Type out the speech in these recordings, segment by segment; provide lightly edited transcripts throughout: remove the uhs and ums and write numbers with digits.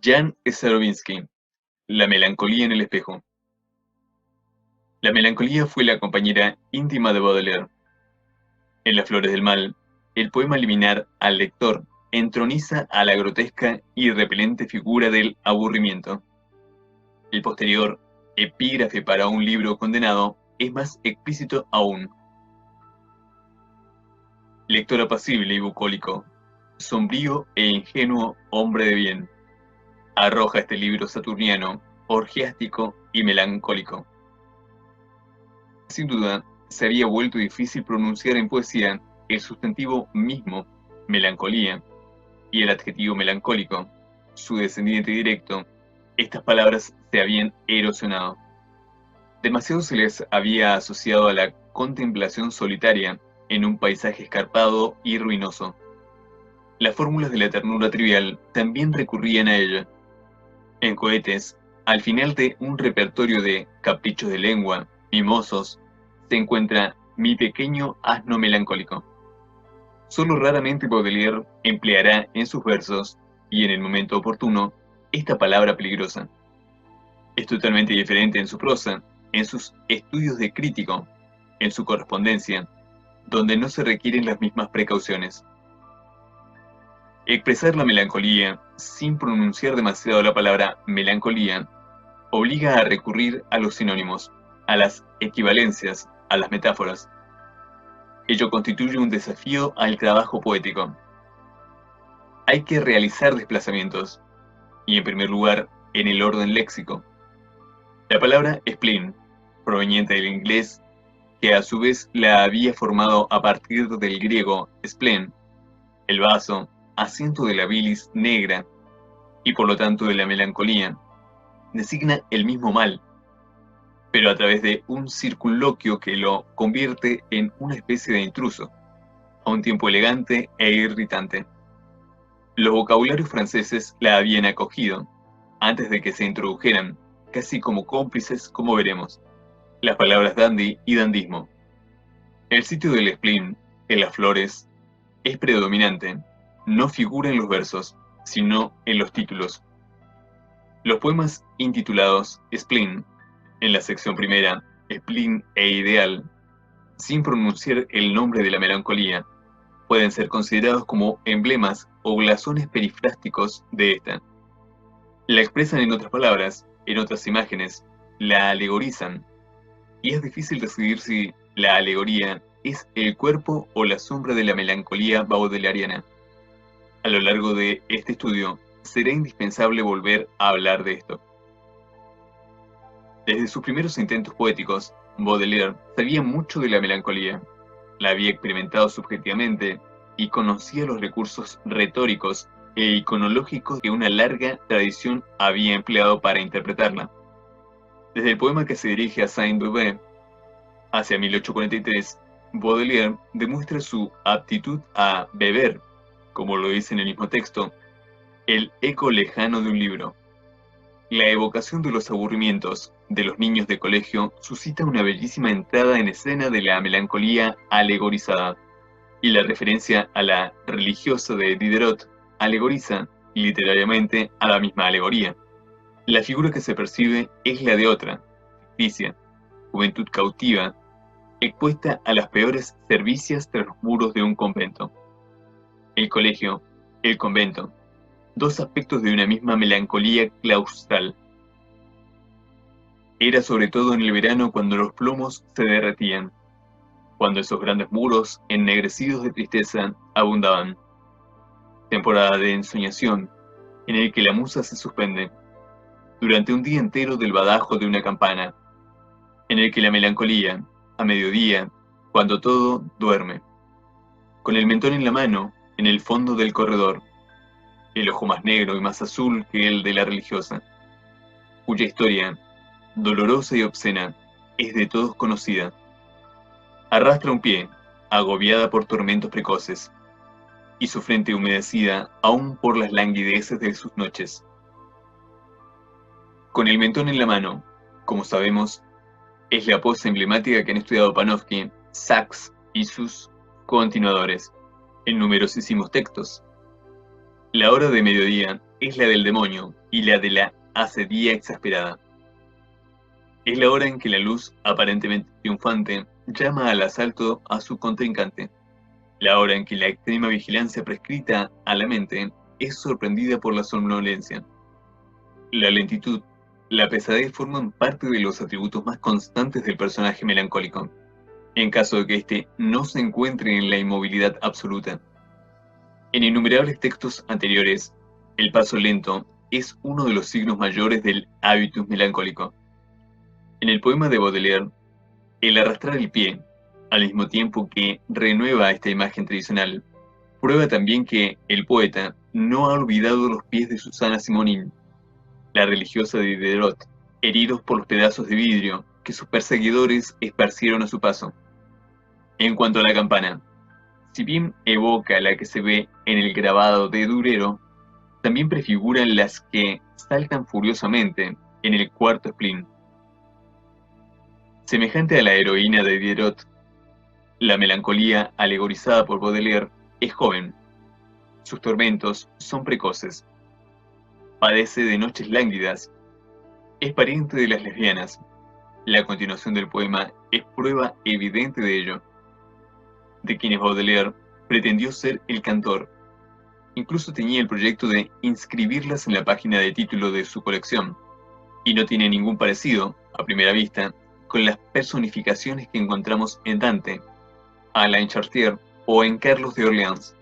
Jan Stravinsky, La melancolía en el espejo. La melancolía fue la compañera íntima de Baudelaire. En Las flores del mal, el poema liminar al lector entroniza a la grotesca y repelente figura del aburrimiento. El posterior, epígrafe para un libro condenado, es más explícito aún. Lector apacible y bucólico, sombrío e ingenuo hombre de bien, arroja este libro saturniano, orgiástico y melancólico. Sin duda, se había vuelto difícil pronunciar en poesía el sustantivo mismo, melancolía, y el adjetivo melancólico, su descendiente directo. Estas palabras se habían erosionado. Demasiado se les había asociado a la contemplación solitaria en un paisaje escarpado y ruinoso. Las fórmulas de la ternura trivial también recurrían a ella. En cohetes, al final de un repertorio de caprichos de lengua, mimosos, se encuentra mi pequeño asno melancólico. Solo raramente Baudelaire empleará en sus versos, y en el momento oportuno, esta palabra peligrosa. Es totalmente diferente en su prosa, en sus estudios de crítico, en su correspondencia, donde no se requieren las mismas precauciones. Expresar la melancolía, sin pronunciar demasiado la palabra melancolía, obliga a recurrir a los sinónimos, a las equivalencias, a las metáforas. Ello constituye un desafío al trabajo poético. Hay que realizar desplazamientos, y en primer lugar, en el orden léxico. La palabra spleen, proveniente del inglés, que a su vez la había formado a partir del griego spleen, el vaso, asiento de la bilis negra, y por lo tanto de la melancolía, designa el mismo mal, pero a través de un circunloquio que lo convierte en una especie de intruso, a un tiempo elegante e irritante. Los vocabularios franceses la habían acogido, antes de que se introdujeran, casi como cómplices, como veremos, las palabras dandy y dandismo. El sitio del spleen, en las flores, es predominante, no figura en los versos, sino en los títulos. Los poemas intitulados Spleen, en la sección primera, Spleen e Ideal, sin pronunciar el nombre de la melancolía, pueden ser considerados como emblemas o blasones perifrásticos de esta. La expresan en otras palabras, en otras imágenes, la alegorizan, y es difícil decidir si la alegoría es el cuerpo o la sombra de la melancolía baudelariana. A lo largo de este estudio, será indispensable volver a hablar de esto. Desde sus primeros intentos poéticos, Baudelaire sabía mucho de la melancolía, la había experimentado subjetivamente y conocía los recursos retóricos e iconológicos que una larga tradición había empleado para interpretarla. Desde el poema que se dirige a Saint-Beuve, hacia 1843, Baudelaire demuestra su aptitud a beber, como lo dice en el mismo texto, el eco lejano de un libro. La evocación de los aburrimientos de los niños de colegio suscita una bellísima entrada en escena de la melancolía alegorizada, y la referencia a la religiosa de Diderot alegoriza literariamente a la misma alegoría. La figura que se percibe es la de otra, ficticia, juventud cautiva, expuesta a las peores servicias tras los muros de un convento. El colegio, el convento, dos aspectos de una misma melancolía claustral. Era sobre todo en el verano cuando los plomos se derretían, cuando esos grandes muros, ennegrecidos de tristeza, abundaban. Temporada de ensoñación, en el que la musa se suspende, durante un día entero del badajo de una campana, en el que la melancolía, a mediodía, cuando todo duerme, con el mentón en la mano, en el fondo del corredor, el ojo más negro y más azul que el de la religiosa, cuya historia, dolorosa y obscena, es de todos conocida. Arrastra un pie, agobiada por tormentos precoces, y su frente humedecida aún por las languideces de sus noches. Con el mentón en la mano, como sabemos, es la pose emblemática que han estudiado Panofsky, Sachs y sus continuadores, en numerosísimos textos. La hora de mediodía es la del demonio y la de la asedía exasperada. Es la hora en que la luz, aparentemente triunfante, llama al asalto a su contrincante. La hora en que la extrema vigilancia prescrita a la mente es sorprendida por la somnolencia. La lentitud, la pesadez forman parte de los atributos más constantes del personaje melancólico, en caso de que éste no se encuentre en la inmovilidad absoluta. En innumerables textos anteriores, el paso lento es uno de los signos mayores del hábitus melancólico. En el poema de Baudelaire, el arrastrar el pie, al mismo tiempo que renueva esta imagen tradicional, prueba también que el poeta no ha olvidado los pies de Susana Simonin, la religiosa de Diderot, heridos por los pedazos de vidrio que sus perseguidores esparcieron a su paso. En cuanto a la campana, si bien evoca la que se ve en el grabado de Durero, también prefigura las que saltan furiosamente en el cuarto spleen. Semejante a la heroína de Diderot, la melancolía alegorizada por Baudelaire es joven. Sus tormentos son precoces. Padece de noches lánguidas. Es pariente de las lesbianas. La continuación del poema es prueba evidente de ello, de quienes Baudelaire pretendió ser el cantor. Incluso tenía el proyecto de inscribirlas en la página de título de su colección, y no tiene ningún parecido, a primera vista, con las personificaciones que encontramos en Dante, Alain Chartier o en Carlos de Orleans.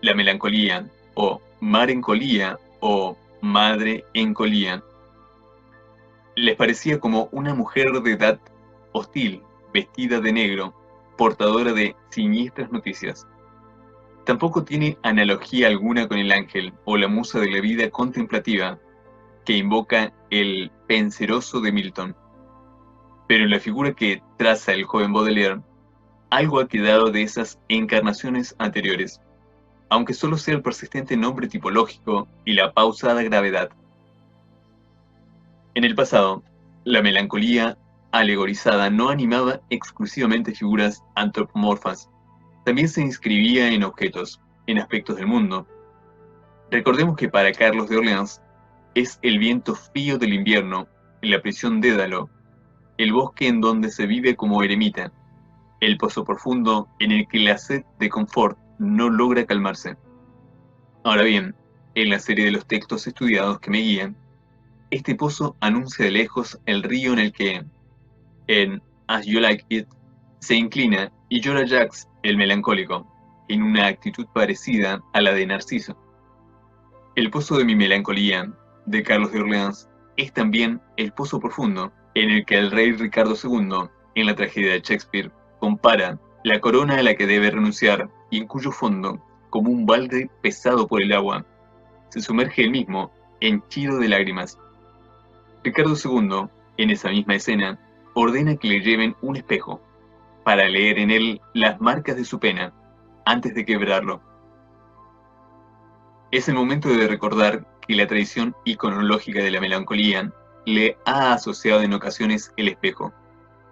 La melancolía, o marencolía, o madre encolía, les parecía como una mujer de edad hostil, vestida de negro, portadora de siniestras noticias. Tampoco tiene analogía alguna con el ángel o la musa de la vida contemplativa que invoca el penseroso de Milton. Pero en la figura que traza el joven Baudelaire, algo ha quedado de esas encarnaciones anteriores, aunque solo sea el persistente nombre tipológico y la pausada gravedad. En el pasado, la melancolía alegorizada no animaba exclusivamente figuras antropomorfas, también se inscribía en objetos, en aspectos del mundo. Recordemos que para Carlos de Orleans es el viento frío del invierno, la prisión Dédalo, el bosque en donde se vive como eremita, el pozo profundo en el que la sed de confort no logra calmarse. Ahora bien, en la serie de los textos estudiados que me guían, este pozo anuncia de lejos el río en el que, en As You Like It, se inclina y llora Jacques, el melancólico, en una actitud parecida a la de Narciso. El pozo de mi melancolía, de Carlos de Orleans, es también el pozo profundo en el que el rey Ricardo II, en la tragedia de Shakespeare, compara la corona a la que debe renunciar y en cuyo fondo, como un balde pesado por el agua, se sumerge él mismo, henchido de lágrimas. Ricardo II, en esa misma escena, ordena que le lleven un espejo, para leer en él las marcas de su pena, antes de quebrarlo. Es el momento de recordar que la tradición iconológica de la melancolía le ha asociado en ocasiones el espejo,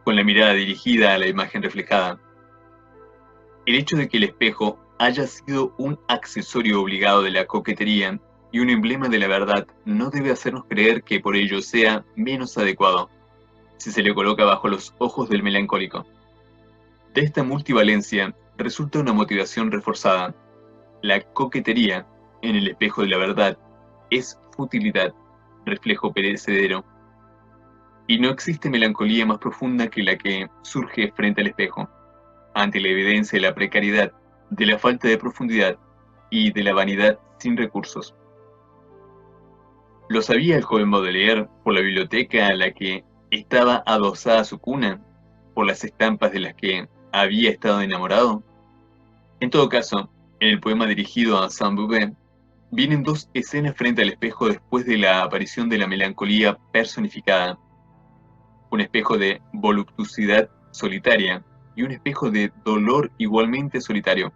con la mirada dirigida a la imagen reflejada. El hecho de que el espejo haya sido un accesorio obligado de la coquetería y un emblema de la verdad no debe hacernos creer que por ello sea menos adecuado, si se le coloca bajo los ojos del melancólico. De esta multivalencia resulta una motivación reforzada. La coquetería, en el espejo de la verdad, es futilidad, reflejo perecedero. Y no existe melancolía más profunda que la que surge frente al espejo, ante la evidencia de la precariedad, de la falta de profundidad y de la vanidad sin recursos. ¿Lo sabía el joven Baudelaire por la biblioteca a la que estaba adosada su cuna, por las estampas de las que había estado enamorado? En todo caso, en el poema dirigido a Saint-Beuve, vienen dos escenas frente al espejo después de la aparición de la melancolía personificada. Un espejo de voluptuosidad solitaria y un espejo de dolor igualmente solitario.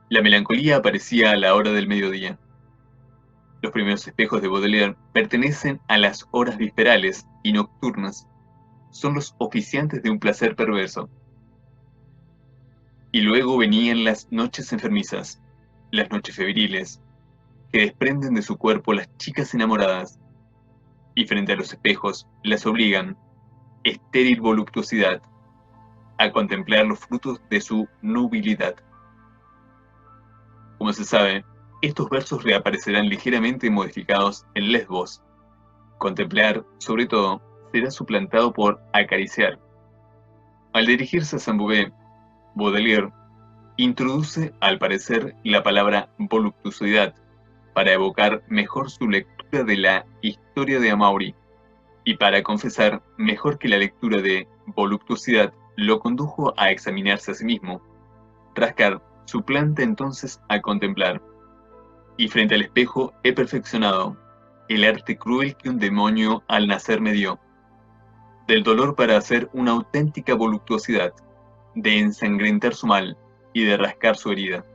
La melancolía aparecía a la hora del mediodía. Los primeros espejos de Baudelaire pertenecen a las horas visperales y nocturnas. Son los oficiantes de un placer perverso. Y luego venían las noches enfermizas, las noches febriles, que desprenden de su cuerpo las chicas enamoradas, y frente a los espejos las obligan, estéril voluptuosidad, a contemplar los frutos de su nubilidad. Como se sabe, estos versos reaparecerán ligeramente modificados en Lesbos. Contemplar, sobre todo, será suplantado por acariciar. Al dirigirse a Saint-Beuve, Baudelaire introduce, al parecer, la palabra voluptuosidad para evocar mejor su lectura de la historia de Amaury y para confesar mejor que la lectura de voluptuosidad lo condujo a examinarse a sí mismo. Rascar suplanta entonces a contemplar, y frente al espejo he perfeccionado el arte cruel que un demonio al nacer me dio, del dolor para hacer una auténtica voluptuosidad, de ensangrentar su mal y de rascar su herida.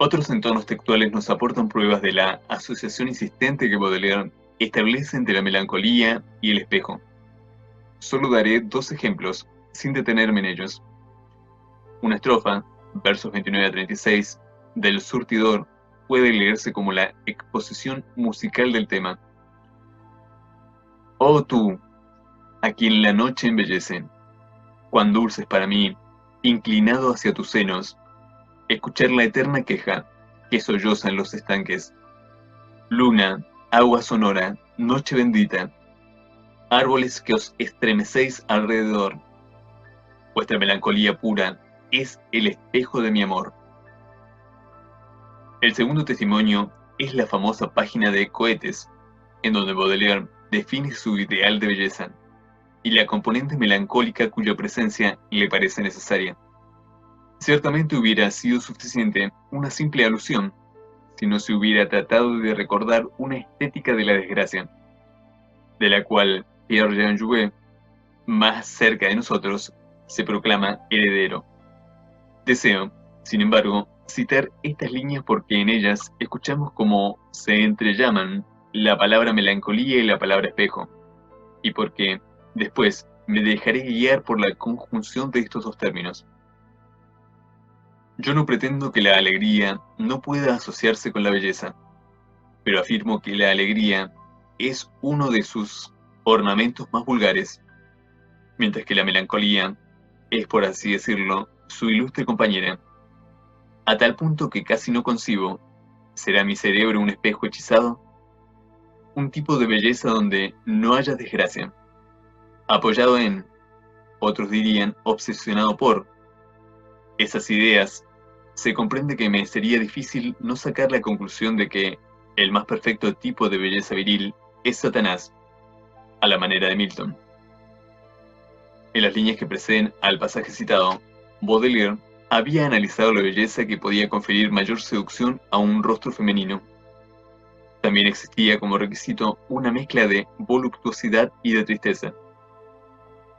Otros entornos textuales nos aportan pruebas de la asociación insistente que Baudelaire establece entre la melancolía y el espejo. Solo daré dos ejemplos, sin detenerme en ellos. Una estrofa, versos 29 a 36, del Surtidor puede leerse como la exposición musical del tema. Oh tú, a quien la noche embellece, cuán dulces para mí, inclinado hacia tus senos, escuchar la eterna queja que solloza en los estanques. Luna, agua sonora, noche bendita, árboles que os estremecéis alrededor. Vuestra melancolía pura es el espejo de mi amor. El segundo testimonio es la famosa página de Cohetes, en donde Baudelaire define su ideal de belleza y la componente melancólica cuya presencia le parece necesaria. Ciertamente hubiera sido suficiente una simple alusión, si no se hubiera tratado de recordar una estética de la desgracia, de la cual Pierre-Jean Jouvet, más cerca de nosotros, se proclama heredero. Deseo, sin embargo, citar estas líneas porque en ellas escuchamos cómo se entrellaman la palabra melancolía y la palabra espejo, y porque, después, me dejaré guiar por la conjunción de estos dos términos. Yo no pretendo que la alegría no pueda asociarse con la belleza, pero afirmo que la alegría es uno de sus ornamentos más vulgares, mientras que la melancolía es, por así decirlo, su ilustre compañera, a tal punto que casi no concibo, ¿será mi cerebro un espejo hechizado? Un tipo de belleza donde no haya desgracia, apoyado en, otros dirían, obsesionado por, esas ideas. Se comprende que me sería difícil no sacar la conclusión de que el más perfecto tipo de belleza viril es Satanás, a la manera de Milton. En las líneas que preceden al pasaje citado, Baudelaire había analizado la belleza que podía conferir mayor seducción a un rostro femenino. También existía como requisito una mezcla de voluptuosidad y de tristeza.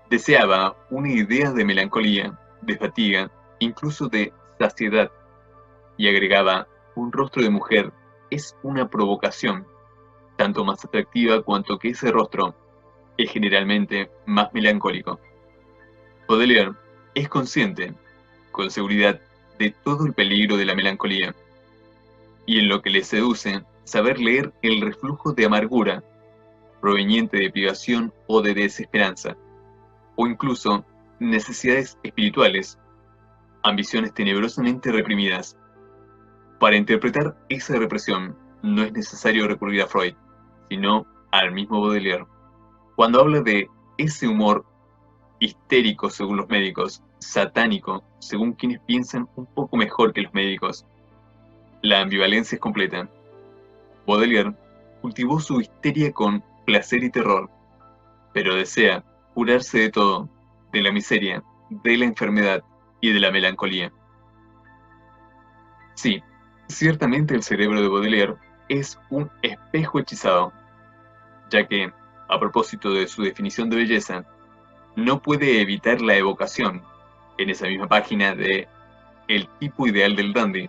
Deseaba una idea de melancolía, de fatiga, incluso de saciedad, y agregaba, un rostro de mujer es una provocación, tanto más atractiva cuanto que ese rostro es generalmente más melancólico. Baudelaire es consciente, con seguridad, de todo el peligro de la melancolía, y en lo que le seduce, saber leer el reflujo de amargura, proveniente de privación o de desesperanza, o incluso necesidades espirituales, ambiciones tenebrosamente reprimidas. Para interpretar esa represión, no es necesario recurrir a Freud, sino al mismo Baudelaire. Cuando habla de ese humor histérico según los médicos, satánico según quienes piensan un poco mejor que los médicos, la ambivalencia es completa. Baudelaire cultivó su histeria con placer y terror, pero desea curarse de todo, de la miseria, de la enfermedad y de la melancolía. Sí, ciertamente el cerebro de Baudelaire es un espejo hechizado, ya que, a propósito de su definición de belleza, no puede evitar la evocación, en esa misma página, de el tipo ideal del dandy.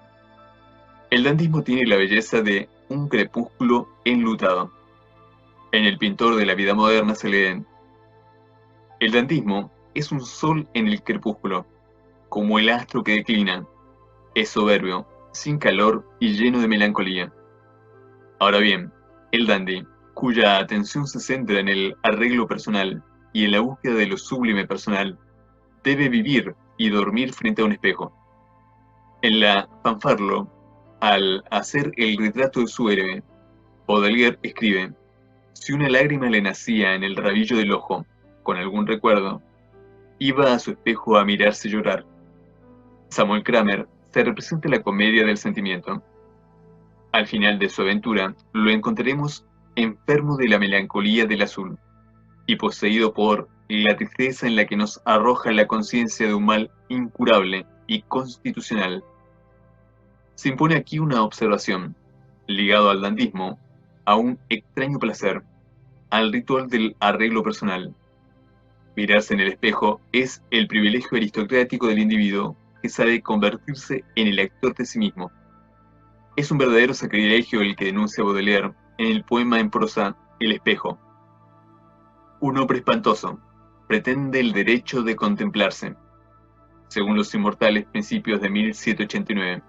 El dandismo tiene la belleza de un crepúsculo enlutado. En el pintor de la vida moderna se leen: el dandismo es un sol en el crepúsculo, como el astro que declina, es soberbio, sin calor y lleno de melancolía. Ahora bien, el dandy, cuya atención se centra en el arreglo personal y en la búsqueda de lo sublime personal, debe vivir y dormir frente a un espejo. En la Fanfarlo, al hacer el retrato de su héroe, Baudelaire escribe: si una lágrima le nacía en el rabillo del ojo, con algún recuerdo, iba a su espejo a mirarse llorar. Samuel Kramer se representa la comedia del sentimiento. Al final de su aventura, lo encontraremos enfermo de la melancolía del azul y poseído por la tristeza en la que nos arroja la conciencia de un mal incurable y constitucional. Se impone aquí una observación, ligado al dandismo, a un extraño placer, al ritual del arreglo personal. Mirarse en el espejo es el privilegio aristocrático del individuo que sabe convertirse en el actor de sí mismo. Es un verdadero sacrilegio el que denuncia Baudelaire en el poema en prosa El espejo. Un hombre espantoso pretende el derecho de contemplarse, según los inmortales principios de 1789.